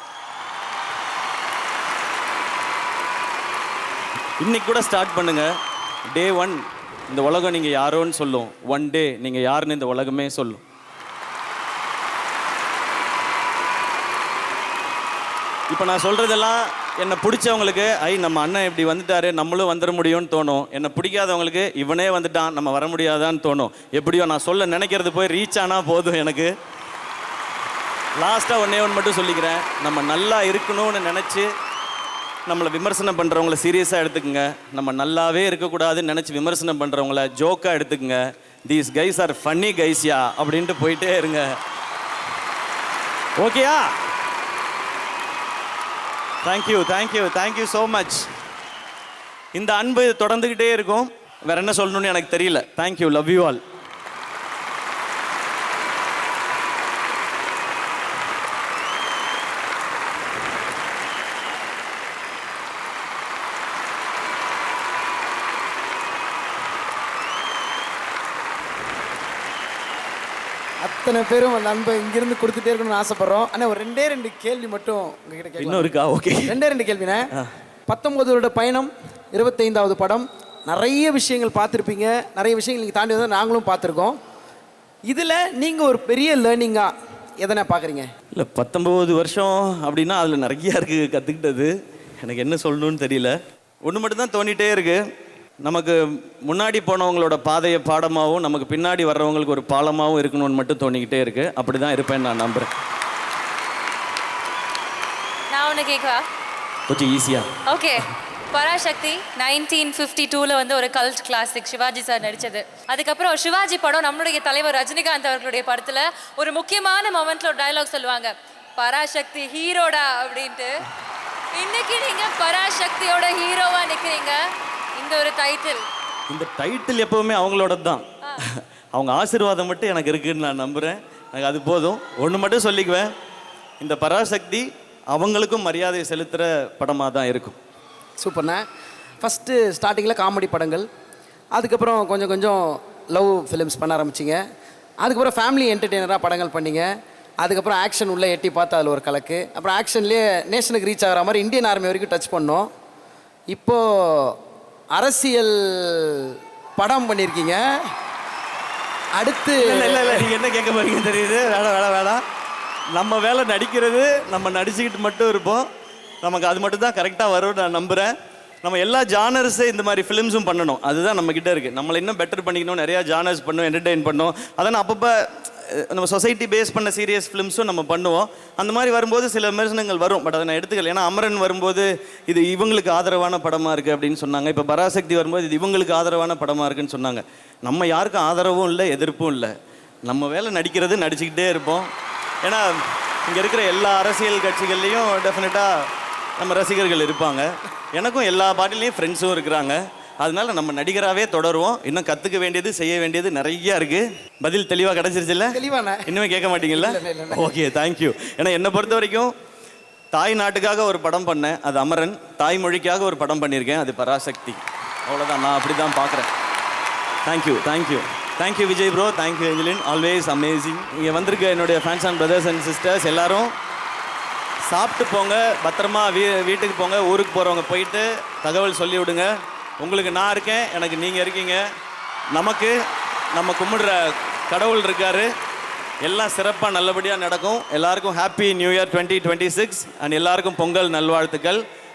இன்னைக்கு கூட ஸ்டார்ட் பண்ணுங்க. டே 1 இந்த உலகம் நீங்கள் யாரோன்னு சொல்லும். 1 டே நீங்கள் யாருன்னு இந்த உலகமே சொல்லும். இப்போ நான் சொல்கிறதெல்லாம் என்னை பிடிச்சவங்களுக்கு நம்ம அண்ணன் இப்படி வந்துட்டாரு, நம்மளும் வந்துட முடியும்னு தோணும். என்னை பிடிக்காதவங்களுக்கு இவனே வந்துட்டான், நம்ம வர முடியாதான்னு தோணும். எப்படியோ நான் சொல்ல நினைக்கிறது போய் ரீச் ஆனால் போதும் எனக்கு. லாஸ்ட்டாக ஒன்றே ஒன்று மட்டும் சொல்லிக்கிறேன், நம்ம நல்லா இருக்கணும்னு நினச்சி நம்மளை விமர்சனம் பண்ணுறவங்கள சீரியஸாக எடுத்துக்கோங்க. நம்ம நல்லாவே இருக்கக்கூடாதுன்னு நினச்சி விமர்சனம் பண்ணுறவங்கள ஜோக்காக எடுத்துக்கோங்க. தீஸ் கைஸ் ஆர் ஃபன்னி கைஸ்யா அப்படின்ட்டு போயிட்டே இருங்க. ஓகேயா? Thank you so much. இந்த அன்பு தொடர்ந்துக்கிட்டே இருக்கும். வேற என்ன சொல்லணும்னு எனக்கு தெரியல. Thank you, love you all.
அத்தனை பேரும் அந்த அன்பை இங்கிருந்து கொடுத்துட்டே இருக்கணும்னு ஆசைப்படுறோம். ஆனால் ஒரு 2 கேள்வி மட்டும் உங்ககிட்ட கேட்கலாம்.
இன்னும் இருக்கா? ஓகே,
2 கேள்விண்ணே. 19 வருட பயணம், 25வது படம், நிறைய விஷயங்கள் பார்த்துருப்பீங்க, நிறைய விஷயங்கள் நீங்கள் தாண்டி வந்து நாங்களும் பார்த்துருக்கோம். இதில் நீங்கள் ஒரு பெரிய லேர்னிங்காக எதனா பார்க்குறீங்க?
இல்லை, 19 வருஷம் அப்படின்னா அதில் நிறையா இருக்குது கற்றுக்கிட்டது. எனக்கு என்ன சொல்லணும்னு தெரியல. ஒன்று மட்டும்தான் தோண்டிகிட்டே இருக்குது, நமக்கு முன்னாடி போனவங்களோட பாதையை பாடமாகவும் நமக்கு பின்னாடி வர்றவங்களுக்கு ஒரு பாலமாகவும் இருக்கணும்னு மட்டும் தோணிக்கிட்டே இருக்குது. அப்படி தான் இருப்பேன்னு நான் நம்புகிறேன்.
நான் ஒன்று கேட்கவா?
கொஞ்சம் ஈஸியாக.
ஓகே. பராசக்தி 1952 வந்து ஒரு கல்ட் கிளாசிக், சிவாஜி சார் நடித்தது. அதுக்கப்புறம் சிவாஜி படம் நம்மளுடைய தலைவர் ரஜினிகாந்த் அவர்களுடைய படத்தில் ஒரு முக்கியமான மொமெண்ட்டில் ஒரு டயலாக் சொல்லுவாங்க, பராசக்தி ஹீரோடா அப்படின்ட்டு. இன்னைக்கு நீங்கள் பராசக்தியோட ஹீரோவாக நிற்கிறீங்க. இந்த ஒரு டைட்டில்,
இந்த டைட்டில் எப்போவுமே அவங்களோட தான். அவங்க ஆசீர்வாதம் மட்டும் எனக்கு இருக்குதுன்னு நான் நம்புகிறேன். எனக்கு அது போதும். ஒன்று மட்டும் சொல்லிக்குவேன், இந்த பராசக்தி அவங்களுக்கும் மரியாதை செலுத்துகிற படமாக தான் இருக்கும்.
சூப்பர்ண்ணே. ஃபஸ்ட்டு ஸ்டார்டிங்கில் காமெடி படங்கள், அதுக்கப்புறம் கொஞ்சம் கொஞ்சம் லவ் ஃபிலிம்ஸ் பண்ண ஆரம்பிச்சிங்க, அதுக்கப்புறம் ஃபேமிலி என்டர்டெய்னராக படங்கள் பண்ணிங்க, அதுக்கப்புறம் ஆக்ஷன் உள்ளே எட்டி பார்த்து அதில் ஒரு கலக்கு, அப்புறம் ஆக்ஷன்லேயே நேஷனுக்கு ரீச் ஆகிற மாதிரி இந்தியன் ஆர்மி வரைக்கும் டச் பண்ணோம். இப்போது அரசியல் படம் பண்ணியிருக்கீங்க. அடுத்து
இல்லை நீங்கள் என்ன கேட்க போறீங்க தெரியுது. வேணாம். நம்ம வேலை நடிக்கிறது, நம்ம நடிச்சுக்கிட்டு மட்டும் இருப்போம். நமக்கு அது மட்டும் தான் கரெக்டாக வரும்னு நான் நம்புகிறேன். நம்ம எல்லா ஜானர்ஸு இந்த மாதிரி ஃபிலிம்ஸும் பண்ணணும். அதுதான் நம்மக்கிட்ட இருக்குது. நம்மளை இன்னும் பெட்டர் பண்ணிக்கணும். நிறையா ஜானர்ஸ் பண்ணணும், என்டர்டெயின் பண்ணணும். அதான் அப்பப்போ நம்ம சொசைட்டி பேஸ் பண்ண சீரியஸ் ஃபிலிம்ஸும் நம்ம பண்ணுவோம். அந்த மாதிரி வரும்போது சில விமர்சனங்கள் வரும். பட் அதை நான் எடுத்துக்கல. ஏன்னா அமரன் வரும்போது இது இவங்களுக்கு ஆதரவான படமாக இருக்குது அப்படின்னு சொன்னாங்க. இப்போ பராசக்தி வரும்போது இது இவங்களுக்கு ஆதரவான படமாக இருக்குன்னு சொன்னாங்க. நம்ம யாருக்கும் ஆதரவும் இல்லை, எதிர்ப்பும் இல்லை. நம்ம வேலை நடிக்கிறது, நடிச்சுக்கிட்டே இருப்போம். ஏன்னா இங்கே இருக்கிற எல்லா அரசியல் கட்சிகள்லேயும் டெஃபினட்டாக நம்ம ரசிகர்கள் இருப்பாங்க. எனக்கும் எல்லா பார்ட்டிலையும் ஃப்ரெண்ட்ஸும் இருக்கிறாங்க. அதனால நம்ம நடிகராகவே தொடருவோம். இன்னும் கற்றுக்க வேண்டியது, செய்ய வேண்டியது நிறையா இருக்குது. பதில் தெளிவாக கிடச்சிருச்சுல்ல?
தெளிவான
இன்னுமே கேட்க மாட்டீங்கல்ல? Okay, thank you. ஏன்னா என்னை பொறுத்த வரைக்கும் தாய் நாட்டுக்காக ஒரு படம் பண்ணேன், அது அமரன். தாய்மொழிக்காக ஒரு படம் பண்ணியிருக்கேன், அது பராசக்தி. அவ்வளோதான், நான் அப்படி தான் பார்க்குறேன். Thank you Vijay bro, thank you Angeline, always amazing. இங்கே வந்திருக்க என்னுடைய fans and brothers and sisters எல்லாரும் சாப்பிட்டு போங்க, பத்திரமா வீட்டுக்கு போங்க. ஊருக்கு போகிறவங்க போயிட்டு தகவல் சொல்லி விடுங்க. உங்களுக்கு நான் இருக்கேன், எனக்கு நீங்கள் இருக்கீங்க. நமக்கு நம்ம கும்பிடுற கடவுள் இருக்கார். எல்லாம் சிறப்பாக நல்லபடியாக நடக்கும். எல்லாருக்கும் ஹாப்பி நியூ இயர் 2026 அண்ட் எல்லாருக்கும் பொங்கல் நல்வாழ்த்துக்கள்.